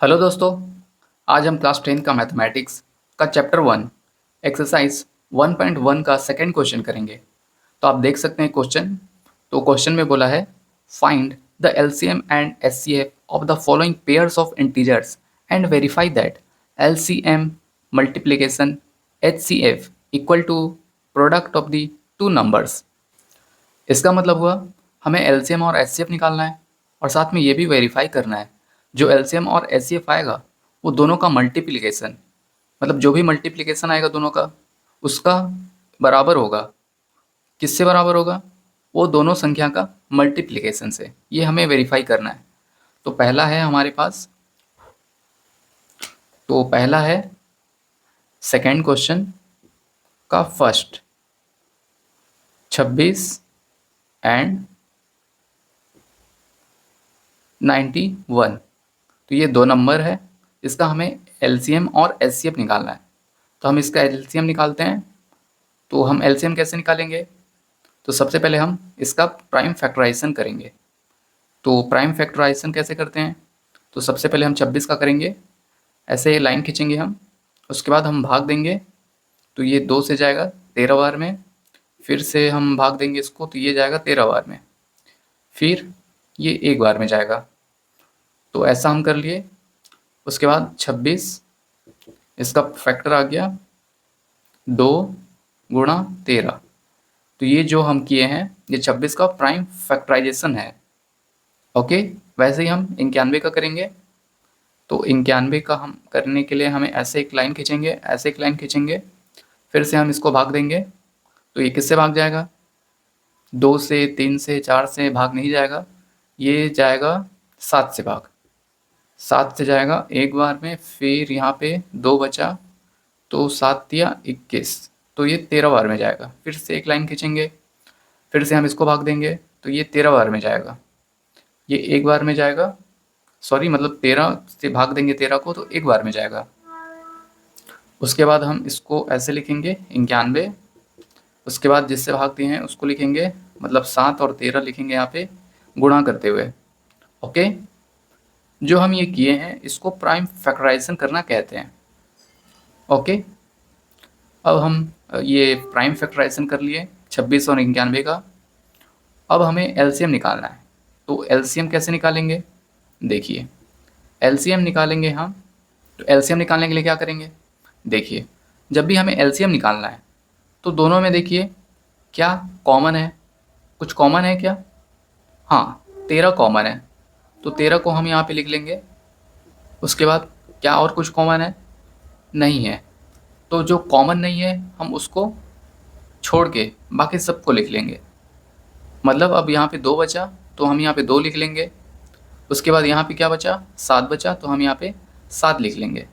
Hello दोस्तों। आज हम क्लास 10 का मैथमेटिक्स का चैप्टर 1 एक्सरसाइज 1.1 का सेकंड क्वेश्चन करेंगे। तो आप देख सकते हैं क्वेश्चन। तो क्वेश्चन में बोला है find the LCM and HCF of the following pairs of integers and verify that LCM multiplication HCF equal to product of the two numbers. इसका मतलब हुआ हमें एलसीएम और एचसीएफ निकालना है और साथ में ये भी वेरीफाई करना है जो एलसीएम और एचसीएफ आएगा वो दोनों का मल्टीप्लिकेशन, मतलब जो भी मल्टीप्लिकेशन आएगा दोनों का उसका बराबर होगा। किससे बराबर होगा? वो दोनों संख्या का मल्टीप्लिकेशन से। ये हमें वेरीफाई करना है। तो पहला है हमारे पास, तो पहला है सेकंड क्वेश्चन का फर्स्ट 26 एंड 91। तो ये दो नंबर है, इसका हमें एलसीएम और एचसीएफ निकालना है। तो हम इसका एलसीएम निकालते हैं। तो हम एलसीएम कैसे निकालेंगे? तो सबसे पहले हम इसका प्राइम फैक्टराइजेशन करेंगे। तो प्राइम फैक्टराइजेशन कैसे करते हैं? तो सबसे पहले हम 26 का करेंगे, ऐसे लाइन खींचेंगे हम, उसके बाद हम भाग देंगे। तो ये 2 से जाएगा 13 बार में, फिर से हम भाग देंगे इसको तो ये जाएगा 13 बार में, फिर ये 1 बार में जाएगा। तो ऐसा हम कर लिए। उसके बाद 26 इसका फैक्टर आ गया 2 गुणा 13। तो ये जो हम किए हैं ये 26 का प्राइम फैक्टराइजेशन है। ओके, वैसे ही हम 91 का करेंगे। तो 91 का हम करने के लिए हमें ऐसे एक लाइन खींचेंगे, ऐसे एक लाइन खींचेंगे, फिर से हम इसको भाग देंगे। तो ये किससे भाग जाएगा? 2 से, 3 से, 4 से भाग नहीं जाएगा, ये जाएगा 7 से भाग। 7 से जाएगा 1 बार में, फिर यहाँ पे 2 बचा, तो 7 या 21, तो ये 13 बार में जाएगा। फिर से एक लाइन खींचेंगे, फिर से हम इसको भाग देंगे, तो ये 13 बार में जाएगा। ये 1 बार में जाएगा, सॉरी मतलब 13 से भाग देंगे 13 को तो 1 बार में जाएगा। उसके बाद हम इसको ऐसे लिखेंगे 91। उसके बाद जिससे भाग दिए हैं उसको लिखेंगे, मतलब 7 और 13 लिखेंगे यहाँ पे गुणा करते हुए। ओके, जो हम ये किए हैं इसको प्राइम फैक्टराइजेशन करना कहते हैं। ओके, अब हम ये प्राइम फैक्टराइजेशन कर लिए 26 और 91 का। अब हमें एलसीएम निकालना है। तो एलसीएम कैसे निकालेंगे? देखिए, एलसीएम निकालेंगे हम। तो एलसीएम निकालने के लिए क्या करेंगे? देखिए, जब भी हमें एलसीएम निकालना है तो दोनों में देखिए क्या कॉमन है। कुछ कॉमन है क्या? हाँ, 13 कॉमन है, तो 13 को हम यहाँ पे लिख लेंगे। उसके बाद क्या और कुछ कॉमन है? नहीं है। तो जो कॉमन नहीं है हम उसको छोड़ के बाकी सबको लिख लेंगे। मतलब अब यहाँ पे 2 बचा तो हम यहाँ पे 2 लिख लेंगे। उसके बाद यहाँ पे क्या बचा? 7 बचा, तो हम यहाँ पे 7 लिख लेंगे।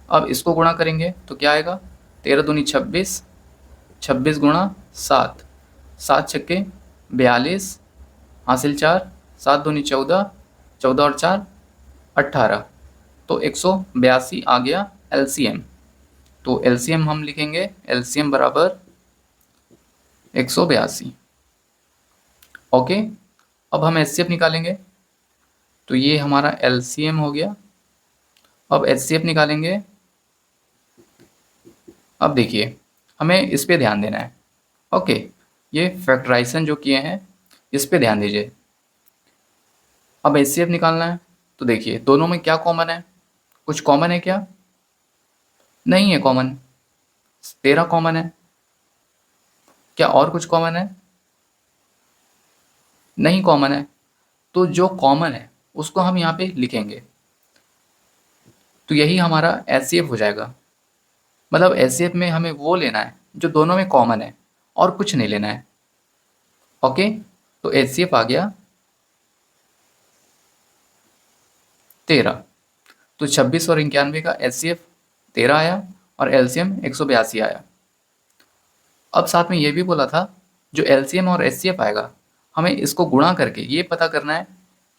अब इसको गुणा करेंगे तो क्या आएगा? 13 दूनी 26, 26 गुणा 7, 7 छक्के 42, हासिल 4, 7 दूनी 14, 14 और 4 18, तो 182 आ गया एलसीएम। तो एलसीएम हम लिखेंगे, एलसीएम बराबर 182। ओके, अब हम एचसीएफ निकालेंगे। तो ये हमारा एलसीएम हो गया। अब एचसीएफ निकालेंगे। अब देखिए, हमें इस पे ध्यान देना है। ओके, ये फैक्टराइजेशन जो किए हैं इस पे ध्यान दीजिए। अब एचसीएफ निकालना है। तो देखिए दोनों में क्या कॉमन है? कुछ कॉमन है क्या? नहीं है कॉमन। 13 कॉमन है। क्या और कुछ कॉमन है? नहीं कॉमन है। तो जो कॉमन है उसको हम यहाँ पे लिखेंगे। तो यही हमारा एचसीएफ हो जाएगा। मतलब एचसीएफ में हमें वो लेना है जो दोनों में कॉमन है और कुछ नहीं लेना है। ओके, तो एचसीएफ आ गया 13। तो 26 और 91 का एचसीएफ 13 आया और एलसीएम 182 आया। अब साथ में ये भी बोला था जो एलसीएम और एचसीएफ आएगा हमें इसको गुणा करके ये पता करना है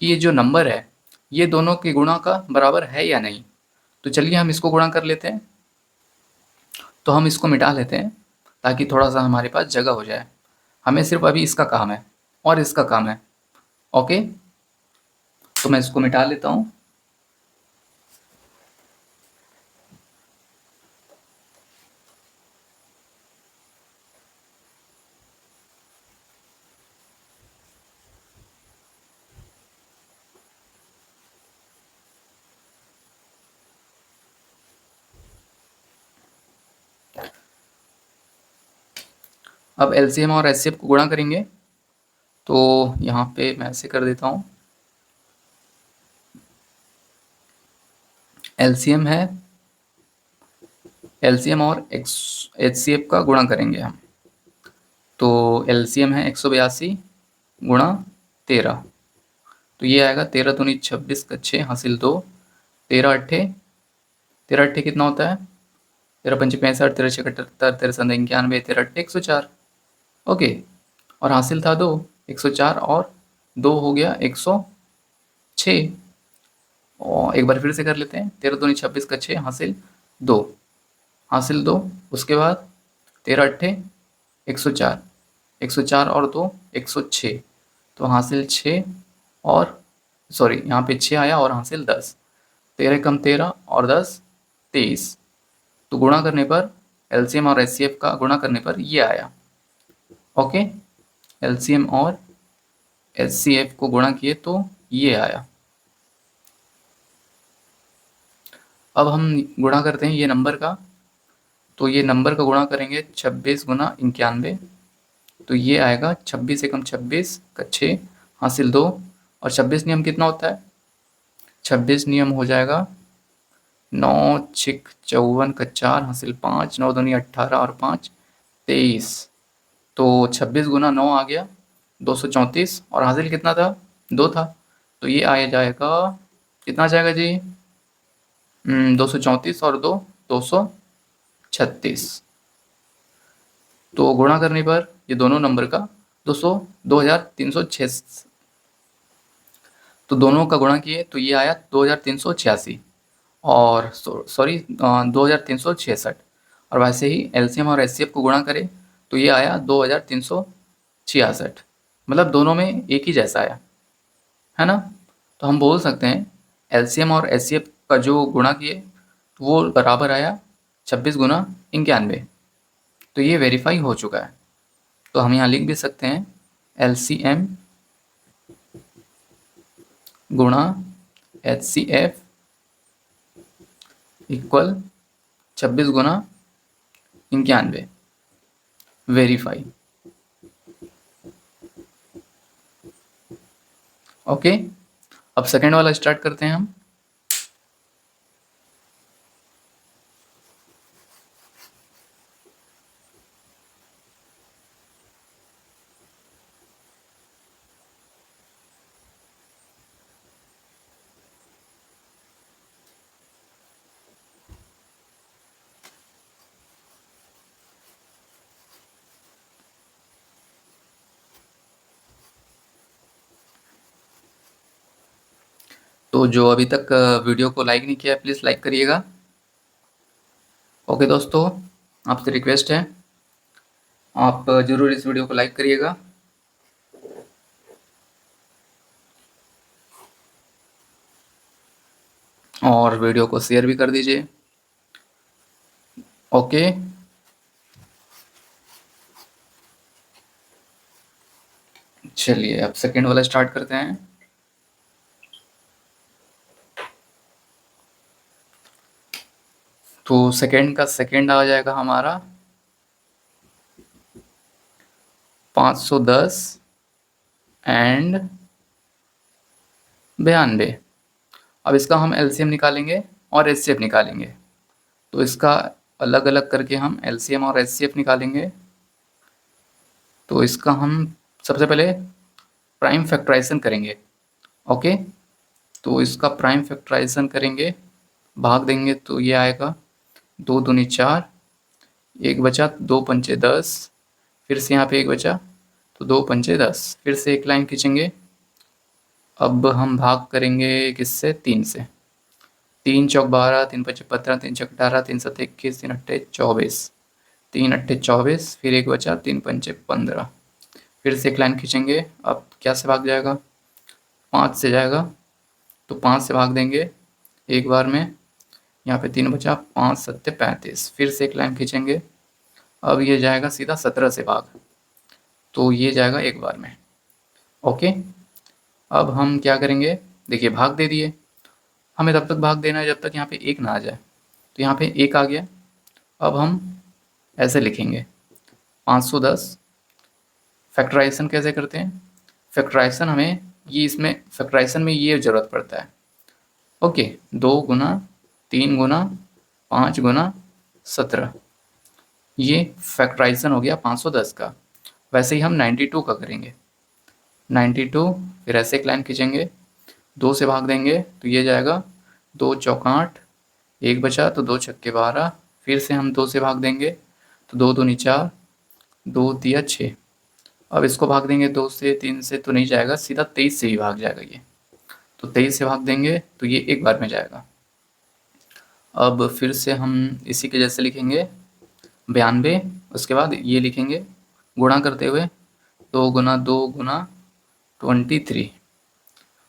कि ये जो नंबर है ये दोनों के गुणा का बराबर है या नहीं। तो चलिए हम इसको गुणा कर लेते हैं। तो हम इसको मिटा लेते हैं ताकि थोड़ा सा हमारे पास जगह हो जाए। हमें सिर्फ अभी इसका काम है और इसका काम है। ओके, तो मैं इसको मिटा लेता हूँ। अब एलसीएम और एचसीएफ को गुणा करेंगे, तो यहाँ पे मैं ऐसे कर देता हूँ। एलसीएम है, एलसीएम और एचसीएफ का गुणा करेंगे हम। तो एलसीएम है 182 गुणा 13, तो ये आएगा 13 दूनी 26 का 6 हासिल 2, 13 अट्ठे कितना होता है, 13 पंचे 65, 13 छः 78, 13 संग 91, 13 अट्ठे 104। ओके, और हासिल था 2, 104 और 2 हो गया 106। और एक बार फिर से कर लेते हैं, 13 दूनी 26 का 6 हासिल 2, हासिल 2, उसके बाद 13 अट्ठे 104, 104 और 2 106, तो हासिल 6 और सॉरी यहाँ पे 6 आया और हासिल 10, 13 कम 13 और 10 23। तो गुणा करने पर एलसीएम और एचसीएफ का गुणा करने पर ये आया। ओके, एलसीएम और एचसीएफ को गुणा किए तो ये आया। अब हम गुणा करते हैं ये नंबर का, तो ये नंबर का गुणा करेंगे 26 गुना 91, तो ये आएगा 26 एकम 26 का 6 हासिल 2, और 26 नियम कितना होता है, 26 नियम हो जाएगा 9 छिक 54 का 4 हासिल 5, 9 दूनी 18 और 5 23, तो 26 गुना 9 आ गया 234, और हासिल कितना था, 2 था, तो ये आ जाएगा, कितना आ जाएगा जी, 234 और 2 236। तो गुणा करने पर ये दोनों नंबर का 2306, तो दोनों का गुणा किए तो ये आया 2386, और सॉरी 2366, और वैसे ही एलसीएम और एचसीएफ को गुणा करें तो ये आया 2366, मतलब दोनों में एक ही जैसा आया है ना। तो हम बोल सकते हैं एलसीएम और एचसीएफ का जो गुणा किए तो वो बराबर आया 26 गुना 91, तो ये वेरीफाई हो चुका है। तो हम यहाँ लिख भी सकते हैं एलसीएम गुणा एचसीएफ इक्वल 26 गुना 91, वेरीफाई। ओके, अब सेकेंड वाला स्टार्ट करते हैं हम। तो जो अभी तक वीडियो को लाइक नहीं किया है प्लीज़ लाइक करिएगा। ओके दोस्तों, आपसे रिक्वेस्ट है आप ज़रूर इस वीडियो को लाइक करिएगा। और वीडियो को शेयर भी कर दीजिए। ओके, चलिए अब सेकेंड वाला स्टार्ट करते हैं। तो सेकेंड का सेकेंड आ जाएगा हमारा 510 एंड 92। अब इसका हम एलसीएम निकालेंगे और एचसीएफ निकालेंगे, तो इसका अलग अलग करके हम एलसीएम और एचसीएफ निकालेंगे। तो इसका हम सबसे पहले प्राइम फैक्टराइजेशन करेंगे। ओके, तो इसका प्राइम फैक्टराइजेशन करेंगे, भाग देंगे तो ये आएगा 2 दूनी 4, एक बचा 2 पंचे 10, फिर से यहाँ पे एक बचा तो 2 पंचे 10, फिर से एक लाइन खींचेंगे। अब हम भाग करेंगे किससे, 3 से, 3 चौक 12, 3 पंचे 15, 3 चौक 18, 3 सत 21, 3 अट्ठे 24, 3 अट्ठे 24, फिर एक बचा 3 पंचे 15, फिर से एक लाइन खींचेंगे। अब क्या से भाग जाएगा, 5 से जाएगा, तो 5 से भाग देंगे एक बार में, यहाँ पे 3 बचा, 5 सत्ते 35, फिर से एक लाइन खींचेंगे। अब ये जाएगा सीधा 17 से भाग, तो ये जाएगा एक बार में। ओके, अब हम क्या करेंगे, देखिए भाग दे दिए, हमें तब तक भाग देना है जब तक यहाँ पे एक ना आ जाए, तो यहाँ पे एक आ गया। अब हम ऐसे लिखेंगे 510 फैक्टराइजेशन कैसे करते हैं? फैक्टराइजेशन हमें ये इसमें फैक्टराइजेशन में ये ज़रूरत पड़ता है। ओके, 2 गुना 3 गुना 5 गुना 17, ये फैक्टराइजेशन हो गया 510 का। वैसे ही हम 92 का करेंगे। 92 फिर ऐसे एक लाइन खींचेंगे, 2 से भाग देंगे तो ये जाएगा 2 चौक 8, 1 बचा तो 2 छक्के 12, फिर से हम 2 से भाग देंगे तो 2 दूनी 4, 2 तिया 6। अब इसको भाग देंगे 2 से 3 से तो नहीं जाएगा, सीधा 23 से ही भाग जाएगा ये, तो 23 से भाग देंगे तो ये एक बार में जाएगा। अब फिर से हम इसी के जैसे लिखेंगे 92, उसके बाद ये लिखेंगे गुणा करते हुए 2 गुना 2 गुना 23,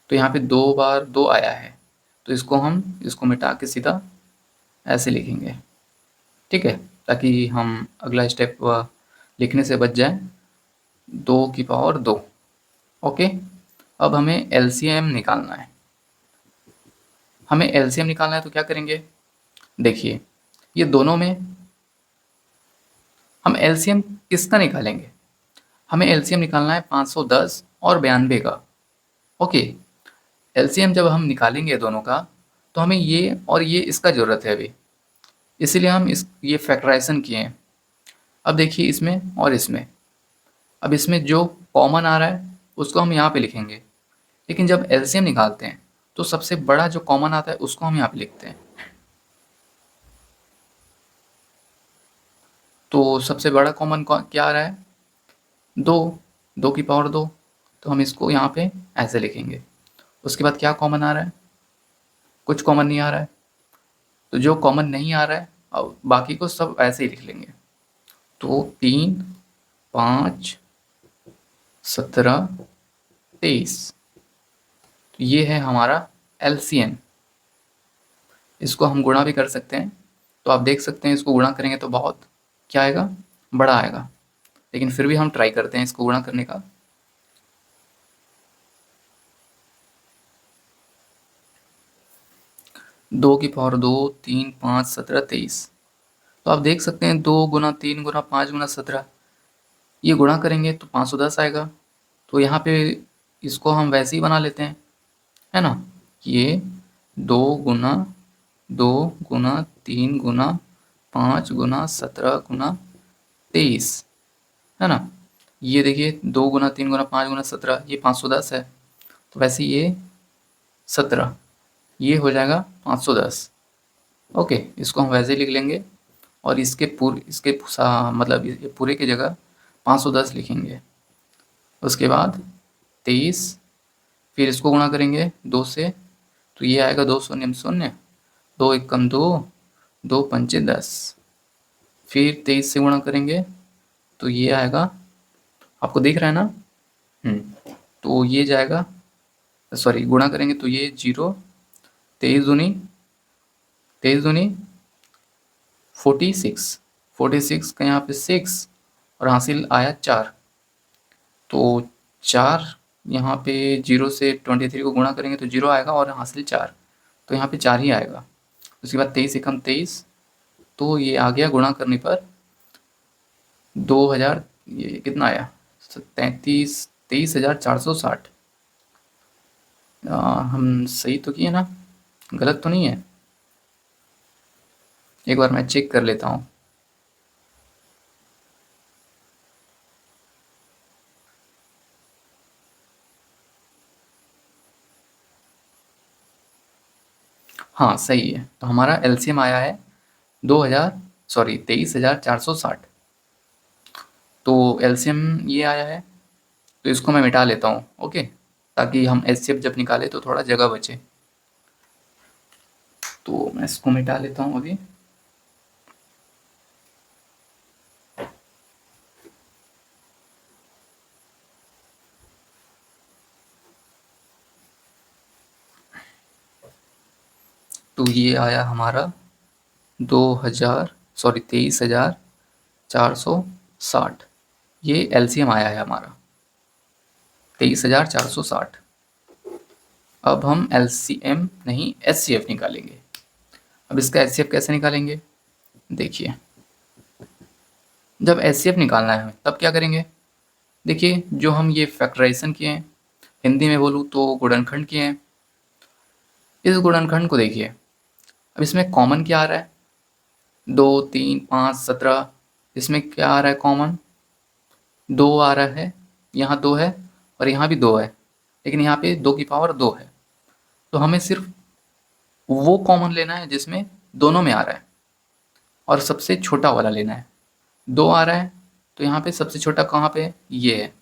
तो यहाँ पे 2 बार 2 आया है तो इसको मिटा के सीधा ऐसे लिखेंगे, ठीक है, ताकि हम अगला स्टेप लिखने से बच जाए। 2 की पावर 2। ओके, अब हमें एलसीएम निकालना है। हमें एलसीएम निकालना है तो क्या करेंगे? देखिए, ये दोनों में हम एलसीएम किसका निकालेंगे? हमें एलसीएम निकालना है 510 और 92 का। ओके, एलसीएम जब हम निकालेंगे दोनों का तो हमें ये और ये इसका ज़रूरत है अभी, इसीलिए हम ये फैक्टराइजेशन किए हैं। अब देखिए इसमें और इसमें, अब इसमें जो कॉमन आ रहा है उसको हम यहाँ पे लिखेंगे, लेकिन जब एलसीएम निकालते हैं तो सबसे बड़ा जो कॉमन आता है उसको हम यहाँ पे लिखते हैं। तो सबसे बड़ा कॉमन क्या आ रहा है? 2, 2 की पावर 2, तो हम इसको यहाँ पे ऐसे लिखेंगे। उसके बाद क्या कॉमन आ रहा है? कुछ कॉमन नहीं आ रहा है, तो जो कॉमन नहीं आ रहा है अब बाकी को सब ऐसे ही लिख लेंगे। तो 3, 5, 17, 23, तो ये है हमारा एलसीएम। इसको हम गुणा भी कर सकते हैं, तो आप देख सकते हैं इसको गुणा करेंगे तो बहुत क्या आएगा? बड़ा आएगा, लेकिन फिर भी हम ट्राई करते हैं इसको गुणा करने का। दो की पावर 2, 3, 5, 17, 23, तो आप देख सकते हैं 2 गुना 3 गुना 5 गुना 17, ये गुणा करेंगे तो 510 आएगा। तो यहाँ पे इसको हम वैसे ही बना लेते हैं, है ना? ये 2 गुना 2 गुना 3 गुना 5 गुना 17 गुना 23, है ना? ये देखिए 2 गुना 3 गुना 5 गुना 17, ये 510 है, तो वैसे ये 17, ये हो जाएगा 510। ओके, इसको हम वैसे ही लिख लेंगे और मतलब ये पूरे की जगह 510 लिखेंगे। उसके बाद 23, फिर इसको गुणा करेंगे 2 से, तो ये आएगा 2 शून्य शून्य, 2 एकम 2, 2 पंचे 10, फिर 23 से गुणा करेंगे तो ये आएगा, आपको दिख रहा है ना? तो ये जाएगा, सॉरी गुणा करेंगे तो ये 0, 23 दूनी 46, 46 का यहाँ पे 6 और हासिल आया 4, तो 4 यहाँ पे 0 से 23 को गुणा करेंगे तो 0 आएगा और हासिल 4, तो यहाँ पे 4 ही आएगा। उसके बाद 23 एकम 23, तो ये आ गया गुणा करने पर 2000, ये कितना आया? 23,460। हम सही तो किए ना? गलत तो नहीं है? एक बार मैं चेक कर लेता हूँ। हाँ सही है, तो हमारा एलसीएम आया है 23,460। तो एलसीएम ये आया है, तो इसको मैं मिटा लेता हूँ। ओके, ताकि हम एचसीएफ जब निकालें तो थोड़ा जगह बचे, तो मैं इसको मिटा लेता हूँ अभी। तो ये आया हमारा 23,460, ये एलसीएम आया है हमारा 23,460। अब हम एलसीएम नहीं एचसीएफ निकालेंगे। अब इसका एचसीएफ कैसे निकालेंगे? देखिए, जब एचसीएफ निकालना है हमें तब क्या करेंगे? देखिए जो हम ये फैक्टराइजेशन किए हैं, हिंदी में बोलूँ तो गुणनखंड किए हैं। इस गुणनखंड को देखिए, अब इसमें कॉमन क्या आ रहा है, 2, 3, 5, 17। इसमें क्या आ रहा है कॉमन, 2 आ रहा है, यहाँ 2 है और यहाँ भी 2 है, लेकिन यहाँ पे 2 की पावर 2 है। तो हमें सिर्फ वो कॉमन लेना है जिसमें दोनों में आ रहा है और सबसे छोटा वाला लेना है। 2 आ रहा है तो यहाँ पे सबसे छोटा कहाँ पे है, ये है।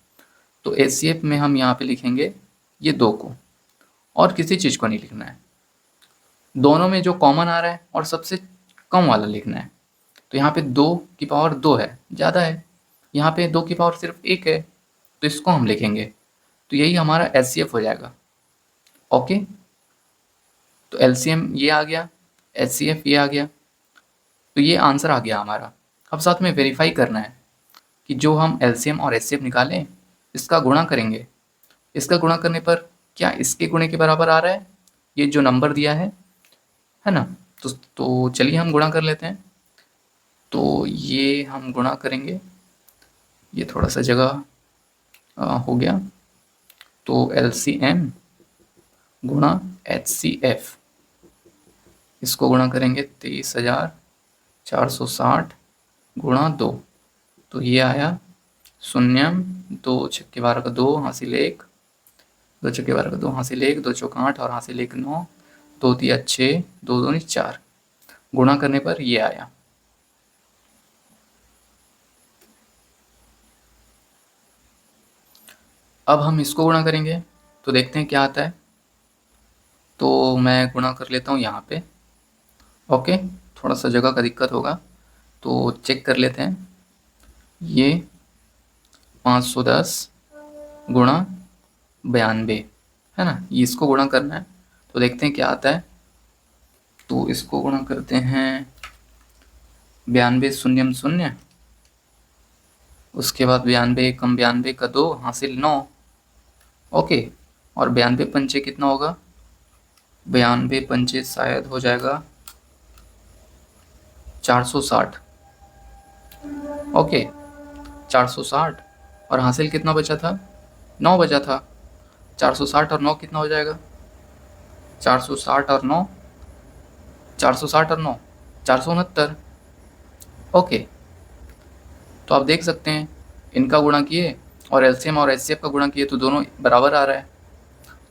तो एचसीएफ में हम यहाँ पे लिखेंगे ये 2 को, और किसी चीज़ को नहीं लिखना है। दोनों में जो कॉमन आ रहा है और सबसे कम वाला लिखना है। तो यहाँ पे 2 की पावर 2 है, ज़्यादा है। यहाँ पे 2 की पावर सिर्फ 1 है, तो इसको हम लिखेंगे। तो यही हमारा एचसीएफ हो जाएगा। ओके, तो एलसीएम ये आ गया, एचसीएफ ये आ गया, तो ये आंसर आ गया हमारा। अब साथ में वेरीफाई करना है कि जो हम एलसीएम और एचसीएफ निकालें, इसका गुणा करेंगे। इसका गुणा करने पर क्या इसके गुणे के बराबर आ रहा है, ये जो नंबर दिया है ना। तो चलिए हम गुणा कर लेते हैं। तो ये हम गुणा करेंगे, ये थोड़ा सा जगह हो गया। तो एलसीएम गुणा एचसीएफ, इसको गुणा करेंगे 23,460 गुणा 2। तो ये आया शून्यम, 2 छक्के 12 का 2 हासिल 1, 2 छक्के 12 का 2 हासिल 1, 2 चौक 8 और हासिल 1 9, 2 तिया 6, 2 दूनी 4। गुणा करने पर ये आया। अब हम इसको गुणा करेंगे तो देखते हैं क्या आता है। तो मैं गुणा कर लेता हूँ यहाँ पे। ओके, थोड़ा सा जगह का दिक्कत होगा तो चेक कर लेते हैं। ये 510 गुणा 92 है ना, ये इसको गुणा करना है। तो देखते हैं क्या आता है। तो इसको गुणा करते हैं 92 शून्यम शून्य, उसके बाद 92 कम 92 का 2 हासिल 9। ओके, और 92 पंचे कितना होगा, 92 पंचे शायद हो जाएगा 460। ओके, 460 और हासिल कितना बचा था, 9 बचा था। 460 और 9 कितना हो जाएगा, 460 और 9, 460 और 9 469। ओके, तो आप देख सकते हैं इनका गुणा किए और एलसीएम और एचसीएफ का गुणा किए तो दोनों बराबर आ रहा है।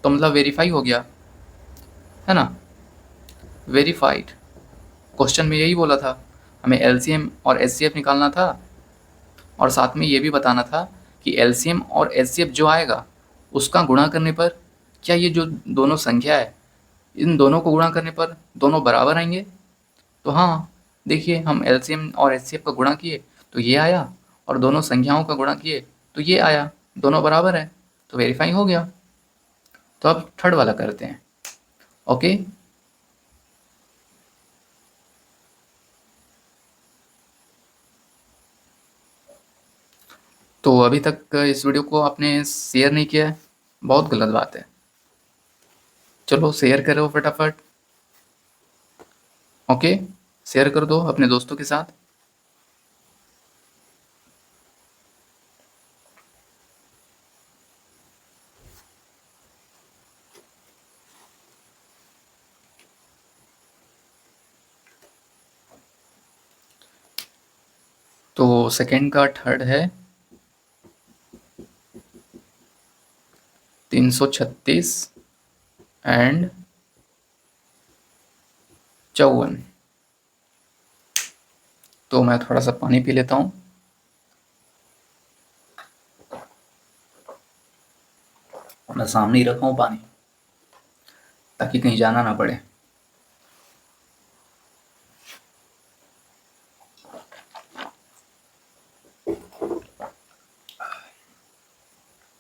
तो मतलब वेरीफाई हो गया है ना, वेरीफाइड। क्वेश्चन में यही बोला था, हमें एलसीएम और एचसीएफ निकालना था और साथ में ये भी बताना था कि एलसीएम और एचसीएफ जो आएगा उसका गुणा करने पर क्या ये जो दोनों संख्या है इन दोनों को गुणा करने पर दोनों बराबर आएंगे। तो हाँ, देखिए हम एलसीएम और एचसीएफ का गुणा किए तो ये आया, और दोनों संख्याओं का गुणा किए तो ये आया, दोनों बराबर है, तो वेरीफाई हो गया। तो अब थर्ड वाला करते हैं। ओके, तो अभी तक इस वीडियो को आपने शेयर नहीं किया है, बहुत गलत बात है। चलो शेयर करो फटाफट। ओके, शेयर कर दो अपने दोस्तों के साथ। तो सेकंड का थर्ड है 336 एंड 54। तो मैं थोड़ा सा पानी पी लेता हूँ। मैं सामने ही रखा हूँ पानी ताकि कहीं जाना ना पड़े।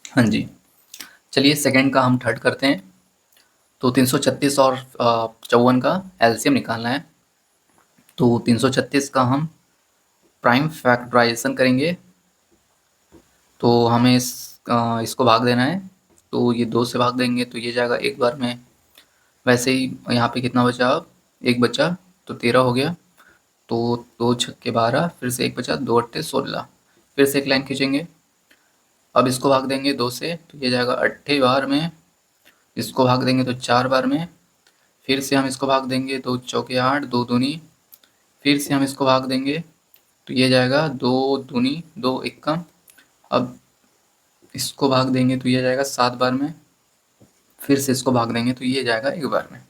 हाँ जी, चलिए सेकंड का हम थर्ड करते हैं। तो 336 और 54 का एलसीएम निकालना है। तो 336 का हम प्राइम फैक्टराइजेशन करेंगे, तो हमें इसको भाग देना है। तो ये 2 से भाग देंगे तो ये जाएगा एक बार में। वैसे ही यहाँ पे कितना बचा, अब 1 बचा तो 13 हो गया। तो 2 छक्के 12, फिर से 1 बचा, 2 अट्ठे 16। फिर से एक लाइन खींचेंगे अब इसको भाग देंगे 2 से तो ये जाएगा 8 बार में, इसको भाग देंगे तो 4 बार में, फिर से हम इसको भाग देंगे 2 चौके 8, 2 दूनी, फिर से हम इसको भाग देंगे तो ये जाएगा 2 दूनी 2 एकम। अब इसको भाग देंगे तो ये जाएगा 7 बार में, फिर से इसको भाग देंगे तो ये जाएगा 1 बार में।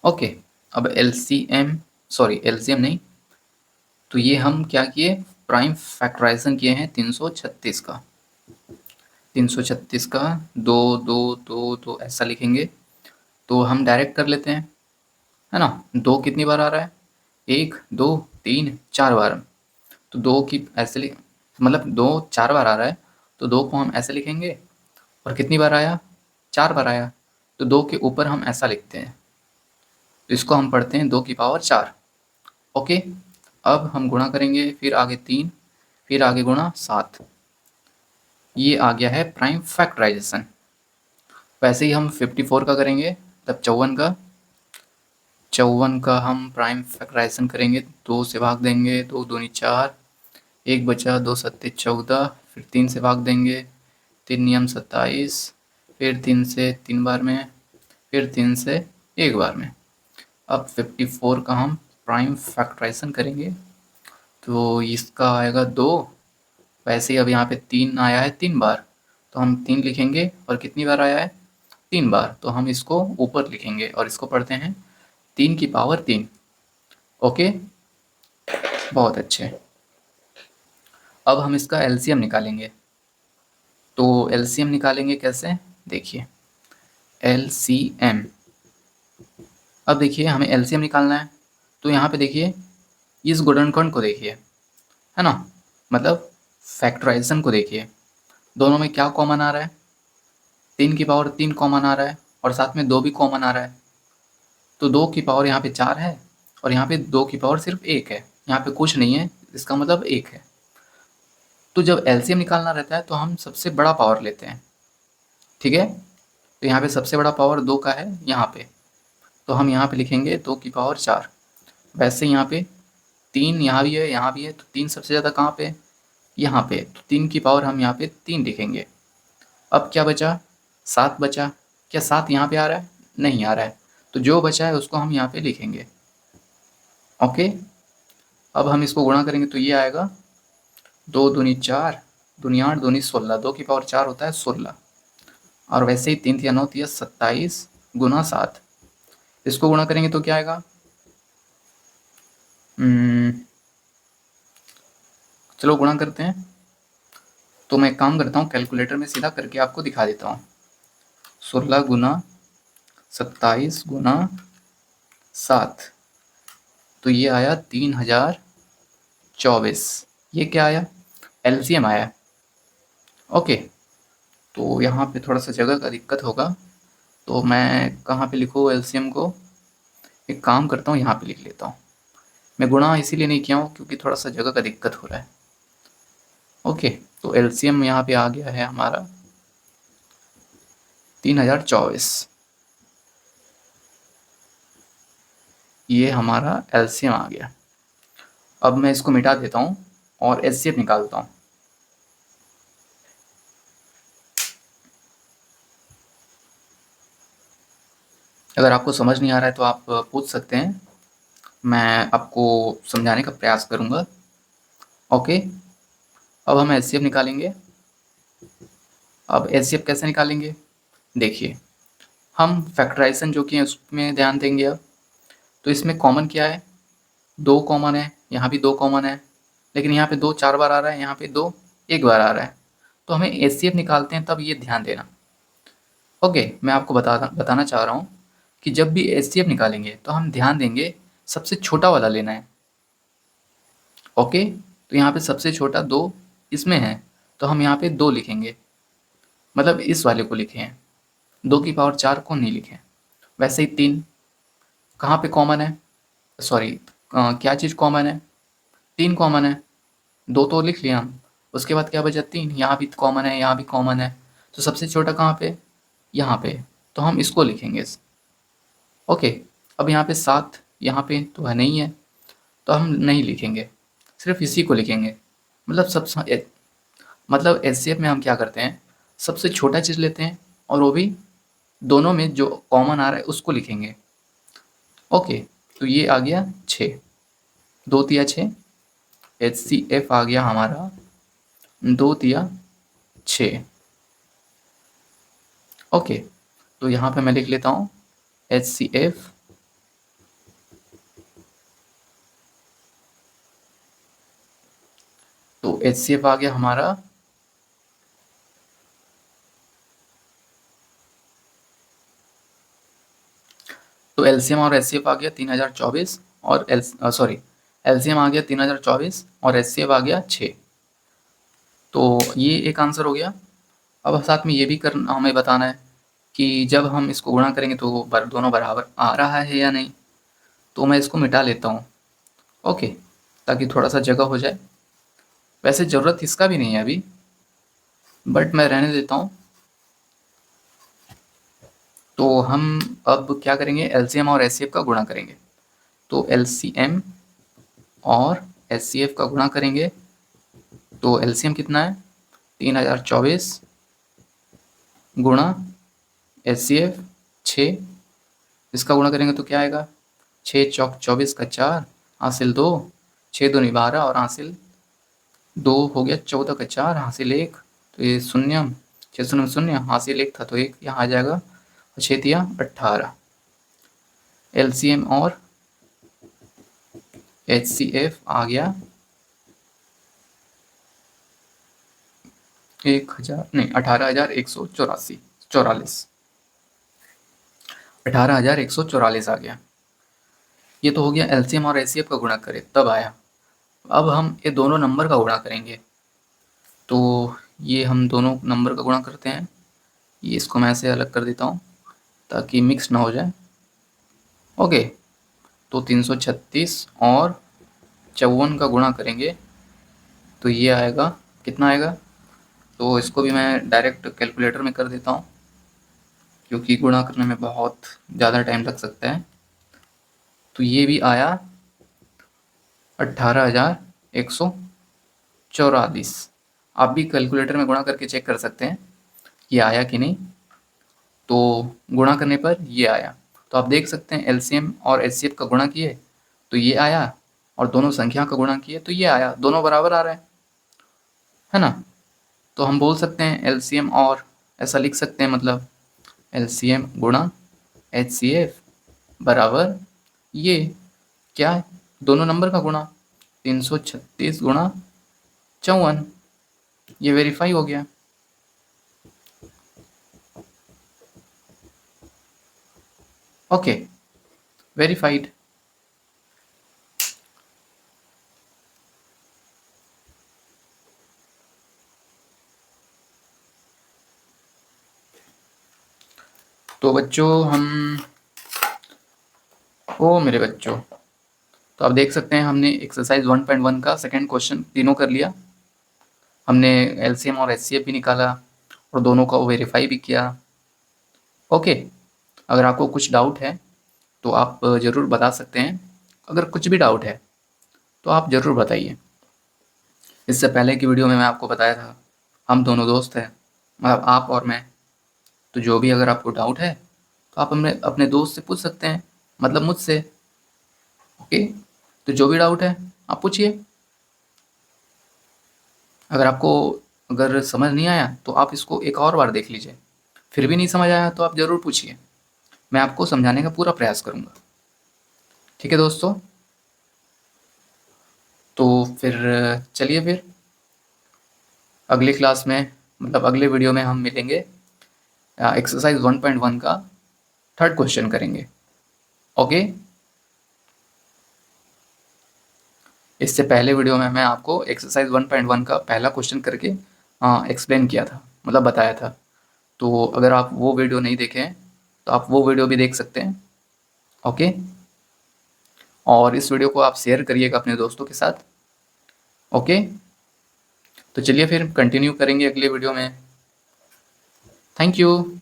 ओके, अब एलसीएम नहीं, तो ये हम क्या किए, प्राइम फैक्टराइजेशन किए हैं 336 का। 336 का 2 2 2 2 ऐसा लिखेंगे तो हम डायरेक्ट कर लेते हैं, है ना। 2 कितनी बार आ रहा है, 1 2 3 4 बार, तो 2 की ऐसे मतलब 2 4 बार आ रहा है तो 2 को हम ऐसे लिखेंगे, और कितनी बार आया, 4 बार आया, तो 2 के ऊपर हम ऐसा लिखते हैं, तो इसको हम पढ़ते हैं 2 की पावर 4। ओके, अब हम गुणा करेंगे, फिर आगे 3, फिर आगे गुणा 7, ये आ गया है प्राइम फैक्टराइजेशन। वैसे ही हम 54 का करेंगे, मतलब 54 का हम प्राइम फैक्टराइजेशन करेंगे, 2 से भाग देंगे, 2 दूनी 4, 1 बचा, 2 सत्ते 14, फिर 3 से भाग देंगे, 3 नियम 27, फिर 3 से 3 बार में, फिर 3 से 1 बार में। अब 54 का हम प्राइम फैक्टराइजेशन करेंगे तो इसका आएगा 2, वैसे ही अब यहाँ पे 3 आया है 3 बार, तो हम 3 लिखेंगे, और कितनी बार आया है 3 बार, तो हम इसको ऊपर लिखेंगे और इसको पढ़ते हैं 3 की पावर 3। ओके, बहुत अच्छे। अब हम इसका एलसीएम निकालेंगे, तो एलसीएम निकालेंगे कैसे, देखिए एलसीएम। अब देखिए हमें एलसीएम निकालना है, तो यहाँ पे देखिए इस गुणनखंड को देखिए, है ना, मतलब फैक्टराइजेशन को देखिए, दोनों में क्या कॉमन आ रहा है, 3 की पावर 3 कॉमन आ रहा है, और साथ में 2 भी कॉमन आ रहा है, तो 2 की पावर यहाँ पे 4 है, और यहाँ पे 2 की पावर सिर्फ 1 है, यहाँ पे कुछ नहीं है, इसका मतलब 1 है। तो जब एलसीएम निकालना रहता है तो हम सबसे बड़ा पावर लेते हैं, ठीक है। तो यहाँ पे सबसे बड़ा पावर 2 का है यहाँ पे, तो हम यहाँ पे लिखेंगे 2 की पावर 4। वैसे यहाँ पे 3 यहाँ भी है, यहाँ भी है, तो 3 सबसे ज़्यादा कहाँ पे, यहाँ पे, तो 3 की पावर हम यहाँ पे 3 लिखेंगे। अब क्या बचा, 7 बचा, क्या 7 यहाँ पे आ रहा है, नहीं आ रहा है, तो जो बचा है उसको हम यहाँ पे लिखेंगे। ओके, अब हम इसको गुणा करेंगे तो ये आएगा 2 दूनी 4, दूनी 8, दूनी 16, 2 की पावर 4 होता है 16, और वैसे ही 3 तिया 9 तिया 27 गुना 7, इसको गुणा करेंगे तो क्या आएगा, चलो गुणा करते हैं। तो मैं एक काम करता हूँ, कैलकुलेटर में सीधा करके आपको दिखा देता हूँ। 16 गुना 27 गुना 7, तो ये आया 3024। ये क्या आया, एलसीएम आया। ओके, तो यहाँ पे थोड़ा सा जगह का दिक्कत होगा, तो मैं कहाँ पे लिखूँ एलसीएम को, एक काम करता हूँ यहाँ पे लिख लेता हूँ। मैं गुणा इसीलिए नहीं किया हूँ क्योंकि थोड़ा सा जगह का दिक्कत हो रहा है। ओके, तो एलसीएम यहाँ पे आ गया है हमारा 3024, ये हमारा एलसीएम आ गया। अब मैं इसको मिटा देता हूँ और एचसीएफ निकालता हूँ। अगर आपको समझ नहीं आ रहा है तो आप पूछ सकते हैं, मैं आपको समझाने का प्रयास करूँगा। ओके, अब हम एचसीएफ निकालेंगे। अब एचसीएफ कैसे निकालेंगे, देखिए हम फैक्टराइजेशन जो कि है उसमें ध्यान देंगे। अब तो इसमें कॉमन क्या है, 2 कॉमन है, यहाँ भी 2 कॉमन है, लेकिन यहाँ पे 2 4 बार आ रहा है, यहाँ पे 2 1 बार आ रहा है, तो हमें एचसीएफ निकालते हैं तब ये ध्यान देना। ओके, मैं आपको बताना चाह रहा हूँ कि जब भी एचसीएफ निकालेंगे तो हम ध्यान देंगे सबसे छोटा वाला लेना है। ओके, तो यहाँ पे सबसे छोटा 2 इसमें है, तो हम यहाँ पे 2 लिखेंगे, मतलब इस वाले को लिखे हैं, 2 की पावर 4 को नहीं लिखे। वैसे ही 3 कहाँ पे कॉमन है, सॉरी क्या चीज़ कॉमन है, 3 कॉमन है, 2 तो लिख लिया हम, उसके बाद क्या बचा 3, यहाँ भी कॉमन है, यहाँ भी कॉमन है, तो सबसे छोटा कहाँ पे, यहाँ पे, तो हम इसको लिखेंगे। ओके, अब यहाँ पे 7 यहाँ पे तो है नहीं है, तो हम नहीं लिखेंगे, सिर्फ इसी को लिखेंगे, मतलब सब मतलब एचसीएफ में हम क्या करते हैं, सबसे छोटा चीज़ लेते हैं और वो भी दोनों में जो कॉमन आ रहा है उसको लिखेंगे। ओके, तो ये आ गया 6, 2 तिया 6, HCF आ गया हमारा 2 तिया 6। ओके, तो यहाँ पे मैं लिख लेता हूँ HCF तो HCF आ गया हमारा तो एलसीएम और एचसीएफ आ गया 3024 और एलसीएम आ गया 3024 और एचसीएफ आ गया 6। तो ये एक आंसर हो गया। अब साथ में ये भी करना हमें बताना है कि जब हम इसको गुणा करेंगे तो दोनों बराबर आ रहा है या नहीं। तो मैं इसको मिटा लेता हूँ, ओके, ताकि थोड़ा सा जगह हो जाए। वैसे ज़रूरत इसका भी नहीं है अभी, बट मैं रहने देता हूँ। तो हम अब क्या करेंगे, एलसीएम और एचसीएफ का गुणा करेंगे। तो एलसीएम और एचसीएफ का गुणा करेंगे तो एलसीएम कितना है 3024 गुणा HCF 6, इसका गुणा करेंगे तो क्या आएगा 6 चौक 24 का 4 हासिल 2, 6 दूनी 12 और हासिल 2 हो गया 14 का 4 हासिल 1, तो ये शून्य 6 शून्य शून्य हासिल 1 था तो 1 यहाँ आ जाएगा और 6 तिया 18। LCM और HCF आ गया 18,144 18,144 आ गया। ये तो हो गया एलसीएम और एचसीएफ का गुणा करें तब आया। अब हम ये दोनों नंबर का गुणा करेंगे। तो ये हम दोनों नंबर का गुणा करते हैं। ये इसको मैं ऐसे अलग कर देता हूँ ताकि मिक्स ना हो जाए। ओके, तो 336 और 54 का गुणा करेंगे तो ये आएगा, कितना आएगा, तो इसको भी मैं डायरेक्ट कैलकुलेटर में कर देता हूँ क्योंकि गुणा करने में बहुत ज़्यादा टाइम लग सकता है। तो ये भी आया 18,144। आप भी कैलकुलेटर में गुणा करके चेक कर सकते हैं ये आया कि नहीं। तो गुणा करने पर ये आया। तो आप देख सकते हैं एलसीएम और एचसीएफ का गुणा किए तो ये आया और दोनों संख्या का गुणा किए तो ये आया, दोनों बराबर आ रहे हैं, है ना। तो हम बोल सकते हैं एलसीएम और ऐसा लिख सकते हैं, मतलब एलसीएम गुणा एचसीएफ बराबर ये क्या है, दोनों नंबर का गुणा 336 गुणा 54, ये वेरीफाई हो गया। Okay, verified. तो बच्चों ओ मेरे बच्चों, तो आप देख सकते हैं हमने एक्सरसाइज 1.1 का सेकंड क्वेश्चन तीनों कर लिया। हमने एलसीएम और एचसीएफ भी निकाला और दोनों का वेरीफाई भी किया। ओके, अगर आपको कुछ डाउट है तो आप ज़रूर बता सकते हैं। अगर कुछ भी डाउट है तो आप ज़रूर बताइए। इससे पहले की वीडियो में मैं आपको बताया था हम दोनों दोस्त हैं, मतलब आप और मैं। तो जो भी अगर आपको डाउट है तो आप अपने अपने दोस्त से पूछ सकते हैं, मतलब मुझसे। ओके, तो जो भी डाउट है आप पूछिए। अगर समझ नहीं आया तो आप इसको एक और बार देख लीजिए, फिर भी नहीं समझ आया तो आप ज़रूर पूछिए, मैं आपको समझाने का पूरा प्रयास करूँगा। ठीक है दोस्तों, तो फिर चलिए फिर अगली क्लास में, मतलब अगले वीडियो में हम मिलेंगे। एक्सरसाइज 1.1 का थर्ड क्वेश्चन करेंगे। ओके, इससे पहले वीडियो में मैं आपको एक्सरसाइज 1.1 का पहला क्वेश्चन करके एक्सप्लेन किया था, मतलब बताया था। तो अगर आप वो वीडियो नहीं देखे हैं तो आप वो वीडियो भी देख सकते हैं। ओके, और इस वीडियो को आप शेयर करिएगा अपने दोस्तों के साथ। ओके, तो चलिए फिर कंटिन्यू करेंगे अगले वीडियो में। Thank you.